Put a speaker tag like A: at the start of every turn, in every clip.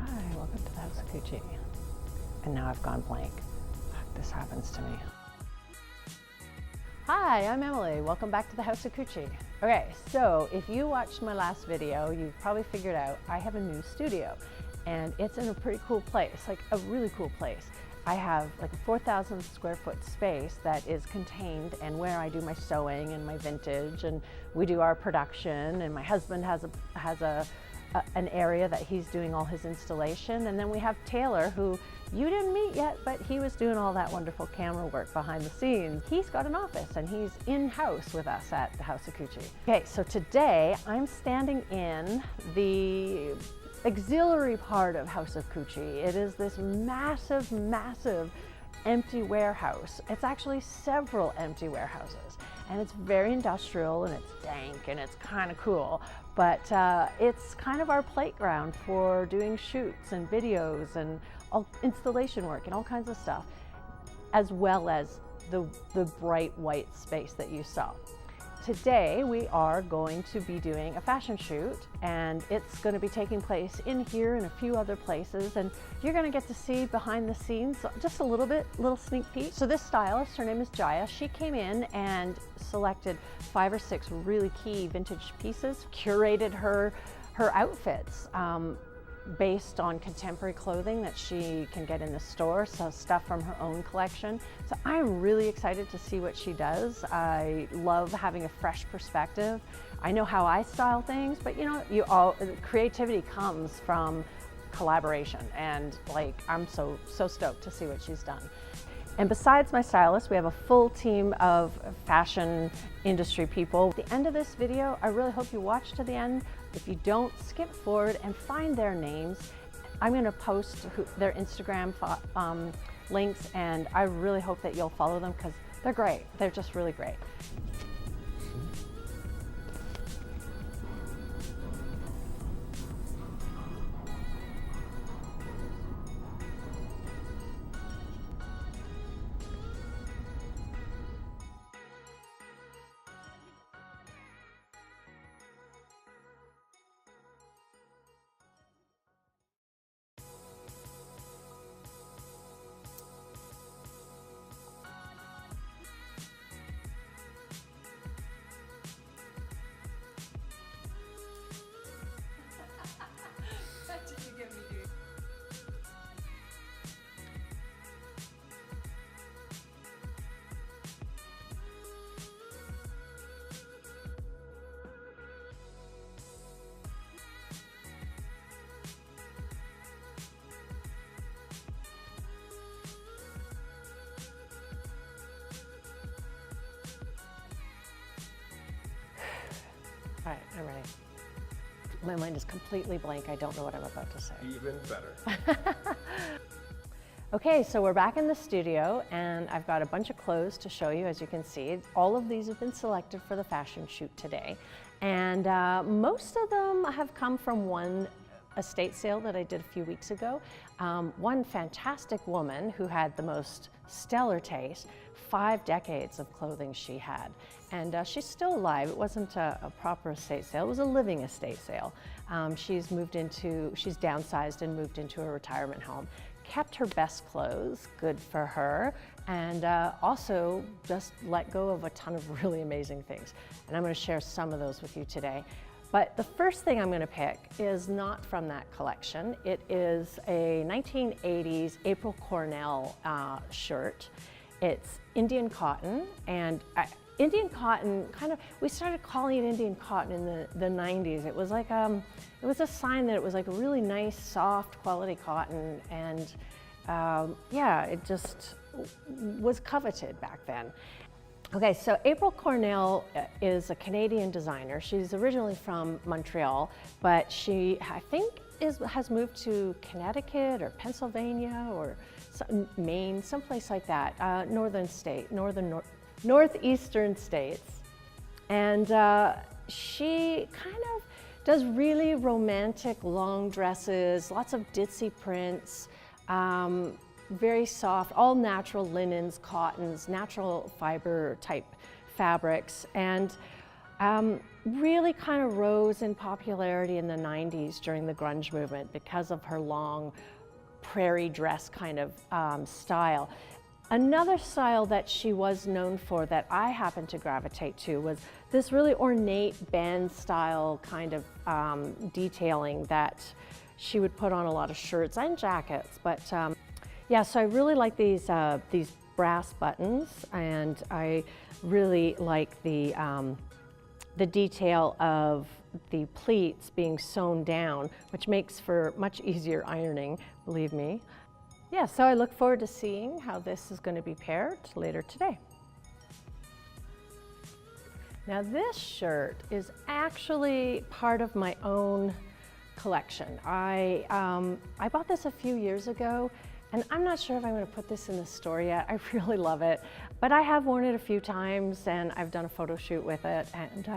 A: Hi, welcome to the House of Couchie. And now I've gone blank. This happens to me. Hi, I'm Emily. Welcome back to the House of Couchie. Okay, so if you watched my last video, you've probably figured out I have a new studio. And it's in a pretty cool place, like a really cool place. I have like a 4,000 square foot space that is contained and where I do my sewing and my vintage, and we do our production, and my husband has an area that he's doing all his installation, and then we have Taylor, who you didn't meet yet, but he was doing all that wonderful camera work behind the scenes. He's got an office and he's in-house with us at the House of Couchie. Okay, so today I'm standing in the auxiliary part of House of Couchie. It is this massive, massive empty warehouse. It's actually several empty warehouses, and it's very industrial and it's dank and it's kind of cool, but it's kind of our playground for doing shoots and videos and all installation work and all kinds of stuff, as well as the bright white space that you saw. Today we are going to be doing a fashion shoot, and it's going to be taking place in here and a few other places, and you're going to get to see behind the scenes just a little sneak peek. So this stylist, her name is Jaia, she came in and selected 5 or 6 really key vintage pieces, curated her outfits based on contemporary clothing that she can get in the store, so stuff from her own collection. So I'm really excited to see what she does. I love having a fresh perspective. I know how I style things, but you know, creativity comes from collaboration, and like I'm so stoked to see what she's done. And besides my stylist, we have a full team of fashion industry people. At the end of this video, I really hope you watch to the end. If you don't, skip forward and find their names. I'm going to post their Instagram links, and I really hope that you'll follow them because they're great. They're just really great. All right, I'm ready. My mind is completely blank. I don't know what I'm about to say.
B: Even better.
A: Okay, so we're back in the studio, and I've got a bunch of clothes to show you. As you can see, all of these have been selected for the fashion shoot today. And most of them have come from one estate sale that I did a few weeks ago. One fantastic woman who had the most stellar taste, 5 decades of clothing she had. And she's still alive. It wasn't a proper estate sale, it was a living estate sale. She's downsized and moved into a retirement home. Kept her best clothes, good for her, and also just let go of a ton of really amazing things. And I'm going to share some of those with you today. But the first thing I'm going to pick is not from that collection. It is a 1980s April Cornell shirt. It's Indian cotton, and Indian cotton we started calling it Indian cotton in the 90s. It was like, it was a sign that it was like a really nice, soft quality cotton, and yeah, it just was coveted back then. Okay, so April Cornell is a Canadian designer. She's originally from Montreal, but she, I think, has moved to Connecticut or Pennsylvania or Maine, someplace like that, northeastern states. And she kind of does really romantic long dresses, lots of ditzy prints, very soft, all natural linens, cottons, natural fiber type fabrics. And really kind of rose in popularity in the 90s during the grunge movement because of her long prairie dress kind of style. Another style that she was known for that I happened to gravitate to was this really ornate band style kind of detailing that she would put on a lot of shirts and jackets. But yeah, so I really like these brass buttons, and I really like the detail of the pleats being sewn down, which makes for much easier ironing, believe me. Yeah, so I look forward to seeing how this is going to be paired later today. Now this shirt is actually part of my own collection. I bought this a few years ago, and I'm not sure if I'm going to put this in the store yet. I really love it, but I have worn it a few times, and I've done a photo shoot with it, and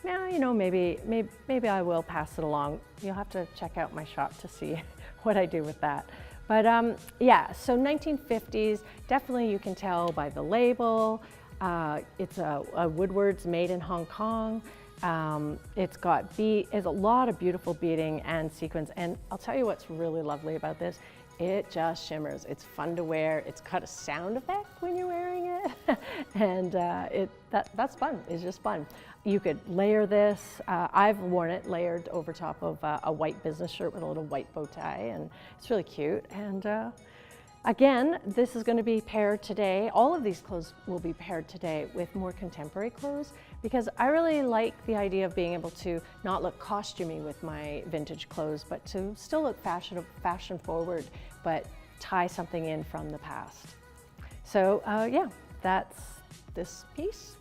A: now, you know, maybe I will pass it along. You'll have to check out my shop to see what I do with that. But yeah, so 1950s, definitely you can tell by the label. It's a Woodward's made in Hong Kong. It's a lot of beautiful beading and sequins. And I'll tell you what's really lovely about this. It just shimmers. It's fun to wear. It's got a sound effect when you're wearing it. And that's fun. It's just fun. You could layer this. I've worn it layered over top of a white business shirt with a little white bow tie, and it's really cute. And again, this is going to be paired today. All of these clothes will be paired today with more contemporary clothes, because I really like the idea of being able to not look costumey with my vintage clothes, but to still look fashion forward, but tie something in from the past. So yeah, that's this piece.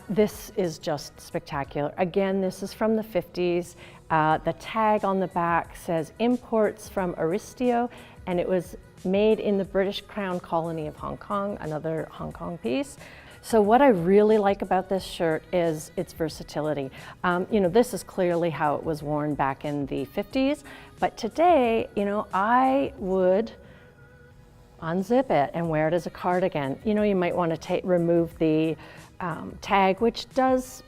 A: This is just spectacular. Again, this is from the 50s. The tag on the back says imports from Aristio, and it was made in the British Crown colony of Hong Kong, another Hong Kong piece. So what I really like about this shirt is its versatility. You know, this is clearly how it was worn back in the 50s, but today, you know, I would unzip it and wear it as a cardigan. You know, you might want to remove the tag, which does,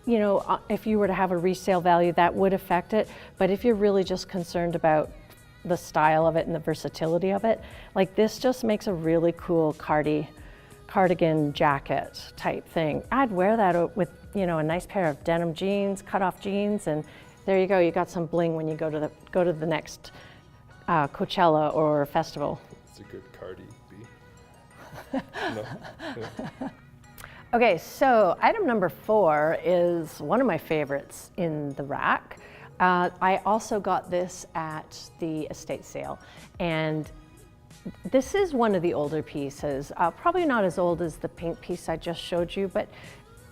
A: you know, if you were to have a resale value, that would affect it. But if you're really just concerned about the style of it and the versatility of it, like this just makes a really cool cardigan jacket type thing. I'd wear that with, you know, a nice pair of denim jeans, cut-off jeans, and there you go. You got some bling when you go to the next Coachella or festival.
B: It's a good Cardi B. No. Yeah.
A: Okay, so item number 4 is one of my favorites in the rack. I also got this at the estate sale, and this is one of the older pieces. Probably not as old as the pink piece I just showed you, but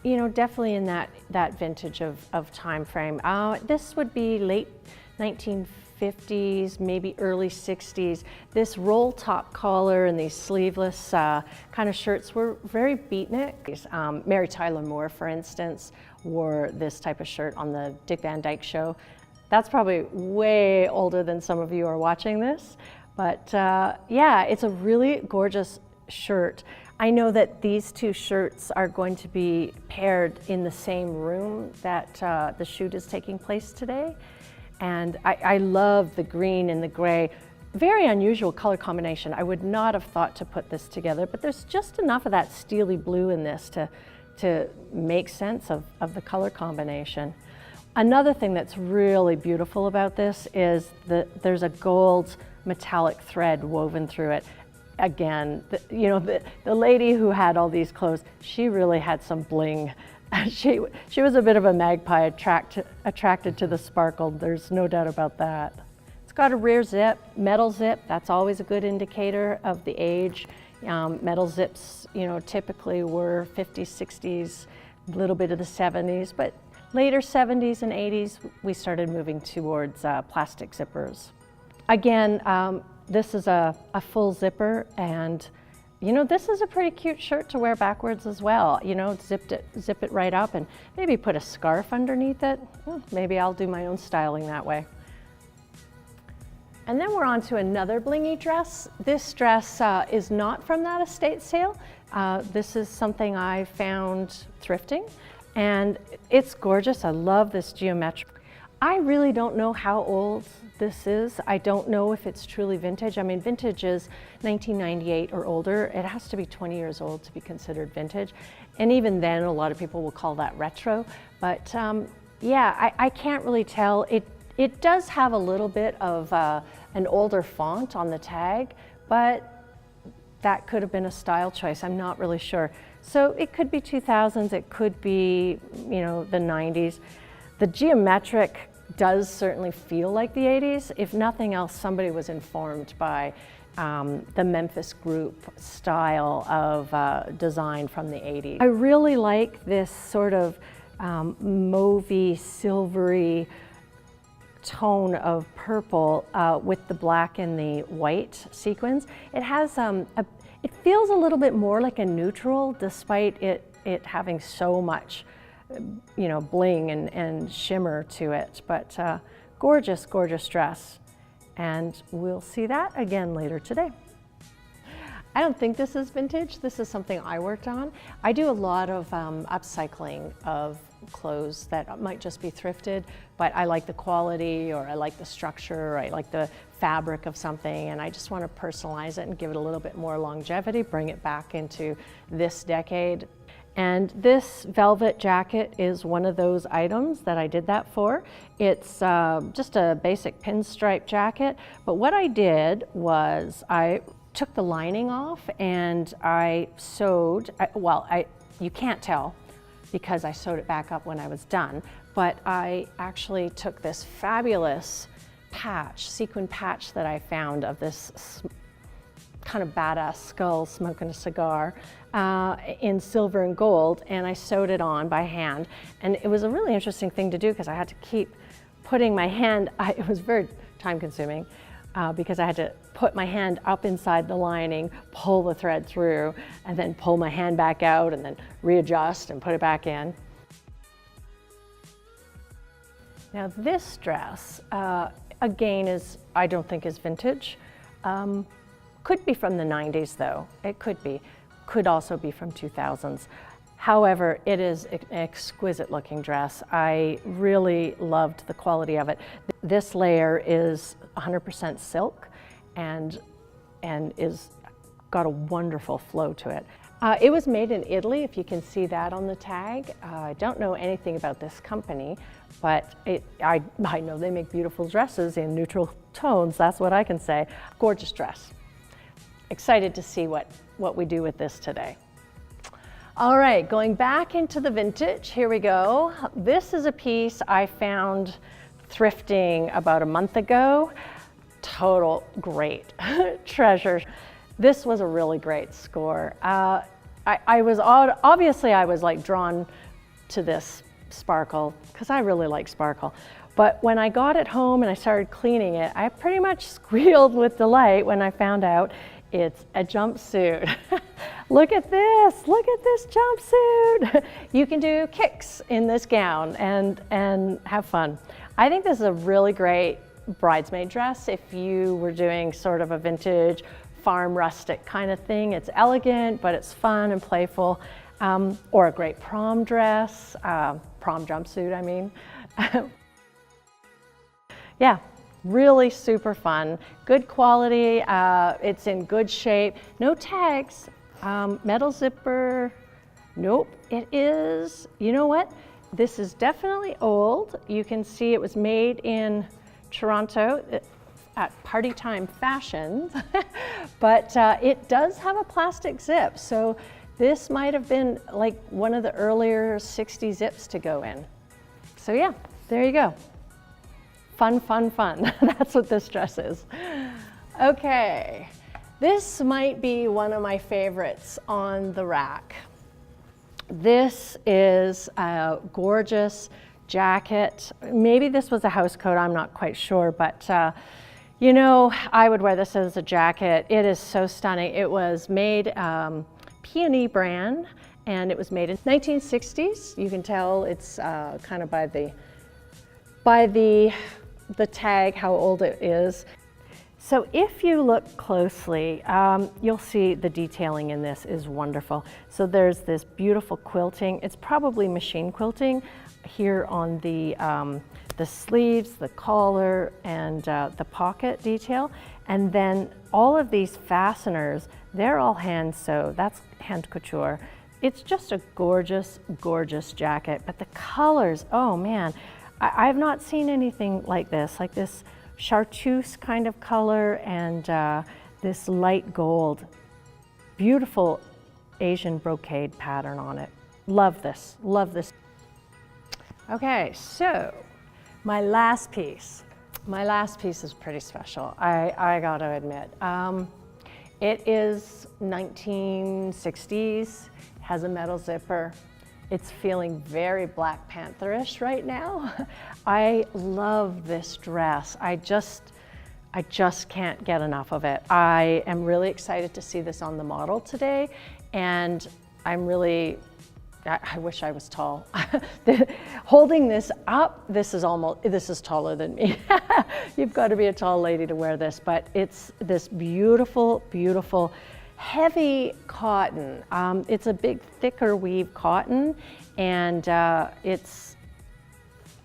A: you know, definitely in that vintage of time frame. This would be late 1950s, maybe early 60s. This roll top collar and these sleeveless kind of shirts were very beatnik. Mary Tyler Moore, for instance, wore this type of shirt on the Dick Van Dyke Show. That's probably way older than some of you are watching this, but yeah, it's a really gorgeous shirt. I know that these two shirts are going to be paired in the same room that the shoot is taking place today. And I love the green and the gray. Very unusual color combination. I would not have thought to put this together, but there's just enough of that steely blue in this to make sense of the color combination. Another thing that's really beautiful about this is that there's a gold metallic thread woven through it. Again, you know, the lady who had all these clothes, she really had some bling. She was a bit of a magpie attracted to the sparkle. There's no doubt about that. It's got a rear zip, metal zip. That's always a good indicator of the age. Metal zips, you know, typically were 50s, 60s, a little bit of the 70s, but later 70s and 80s, we started moving towards plastic zippers. Again, this is a full zipper, and you know, this is a pretty cute shirt to wear backwards as well. You know, zip it right up and maybe put a scarf underneath it. Maybe I'll do my own styling that way. And then we're on to another blingy dress. This dress is not from that estate sale. This is something I found thrifting, And it's gorgeous. I love this geometric. I really don't know how old this is. I don't know if it's truly vintage. I mean, vintage is 1998 or older. It has to be 20 years old to be considered vintage. And even then, a lot of people will call that retro. But yeah, I can't really tell. It does have a little bit of an older font on the tag, but that could have been a style choice. I'm not really sure. So it could be 2000s, it could be, you know, the 90s. The geometric does certainly feel like the 80s. If nothing else, somebody was informed by the Memphis group style of design from the 80s. I really like this sort of mauvey, silvery tone of purple with the black and the white sequins. It has it feels a little bit more like a neutral, despite it having so much, you know, bling and shimmer to it. But gorgeous, gorgeous dress. And we'll see that again later today. I don't think this is vintage. This is something I worked on. I do a lot of upcycling of clothes that might just be thrifted, but I like the quality, or I like the structure, or I like the fabric of something, and I just want to personalize it and give it a little bit more longevity, bring it back into this decade. And this velvet jacket is one of those items that I did that for. It's just a basic pinstripe jacket, but what I did was I took the lining off and I sewed, you can't tell because I sewed it back up when I was done, but I actually took this fabulous patch, sequin patch that I found of this kind of badass skull smoking a cigar in silver and gold, and I sewed it on by hand. And it was a really interesting thing to do because I had to keep putting my hand, it was very time consuming because I had to put my hand up inside the lining, pull the thread through, and then pull my hand back out and then readjust and put it back in. Now this dress, again, I don't think is vintage. Could be from the 90s though, it could be. Could also be from 2000s. However, it is an exquisite looking dress. I really loved the quality of it. This layer is 100% silk and is got a wonderful flow to it. It was made in Italy, if you can see that on the tag. I don't know anything about this company, but I know they make beautiful dresses in neutral tones, that's what I can say. Gorgeous dress. Excited to see what we do with this today. All right, going back into the vintage, here we go. This is a piece I found thrifting about a month ago. Total great treasure. This was a really great score. I was obviously I was like drawn to this sparkle because I really like sparkle. But when I got it home and I started cleaning it, I pretty much squealed with delight when I found out it's a jumpsuit. Look at this jumpsuit. You can do kicks in this gown and have fun. I think this is a really great bridesmaid dress if you were doing sort of a vintage farm rustic kind of thing. It's elegant, but it's fun and playful. Or a great prom dress, prom jumpsuit, I mean. Yeah, really super fun. Good quality, it's in good shape. No tags, metal zipper. Nope, it is, you know what? This is definitely old. You can see it was made in Toronto at Party Time Fashions, but it does have a plastic zip. So this might have been like one of the earlier 60 zips to go in. So yeah, there you go. Fun, fun, fun. That's what this dress is. Okay, this might be one of my favorites on the rack. This is a gorgeous jacket. Maybe this was a house coat, I'm not quite sure, but you know, I would wear this as a jacket. It is so stunning. It was made Peony brand, and it was made in 1960s. You can tell it's kind of by the tag how old it is. So if you look closely, you'll see the detailing in this is wonderful. So there's this beautiful quilting. It's probably machine quilting here on the sleeves, the collar, and the pocket detail. And then all of these fasteners, they're all hand sewed. That's hand couture. It's just a gorgeous, gorgeous jacket. But the colors, oh man, I've not seen anything like this chartreuse kind of color and this light gold. Beautiful Asian brocade pattern on it. Love this, love this. Okay, so my last piece is pretty special, I gotta admit. It is 1960s, has a metal zipper. It's feeling very Black Panther-ish right now. I love this dress. I just can't get enough of it. I am really excited to see this on the model today, and I wish I was tall. Holding this up, this is taller than me. You've got to be a tall lady to wear this, but it's this beautiful, beautiful, heavy cotton. It's a big, thicker weave cotton, and it's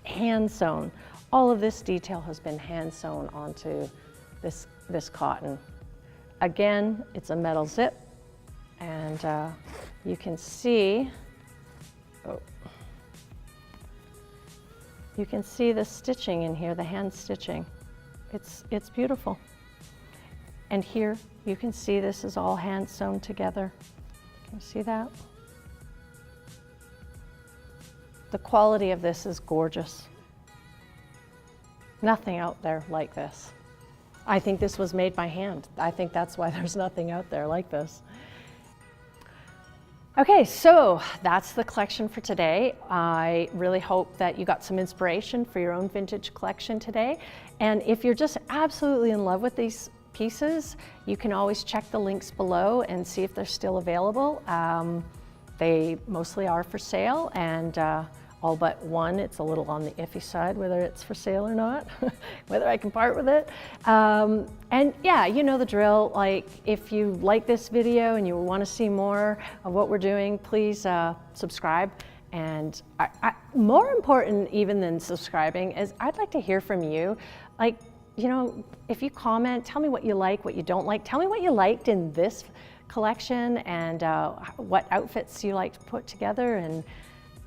A: hand sewn. All of this detail has been hand sewn onto this cotton. Again, it's a metal zip, and you can see, you can see the stitching in here, the hand stitching. It's beautiful. And here you can see this is all hand sewn together. Can you see that? The quality of this is gorgeous. Nothing out there like this. I think this was made by hand. I think that's why there's nothing out there like this. Okay, so that's the collection for today. I really hope that you got some inspiration for your own vintage collection today. And if you're just absolutely in love with these pieces, you can always check the links below and see if they're still available. They mostly are for sale, and all but one, it's a little on the iffy side whether it's for sale or not, whether I can part with it. And yeah, you know the drill. Like, if you like this video and you want to see more of what we're doing, please subscribe. And more important even than subscribing is I'd like to hear from you. Like, you know, if you comment, tell me what you like, what you don't like. Tell me what you liked in this collection, and what outfits you like to put together, and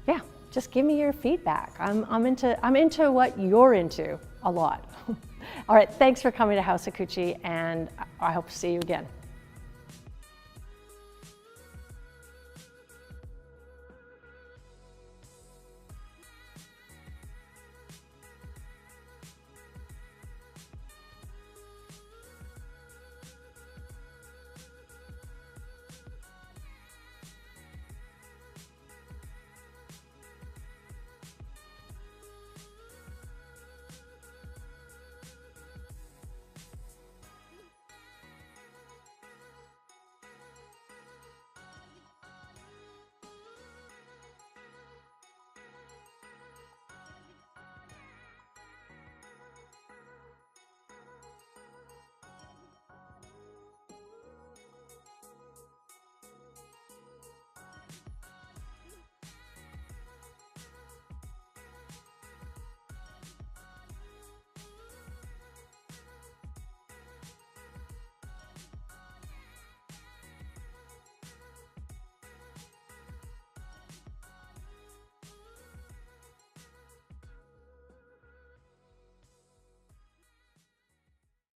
A: yeah, just give me your feedback. I'm into what you're into a lot. All right, thanks for coming to House of Couchie, and I hope to see you again.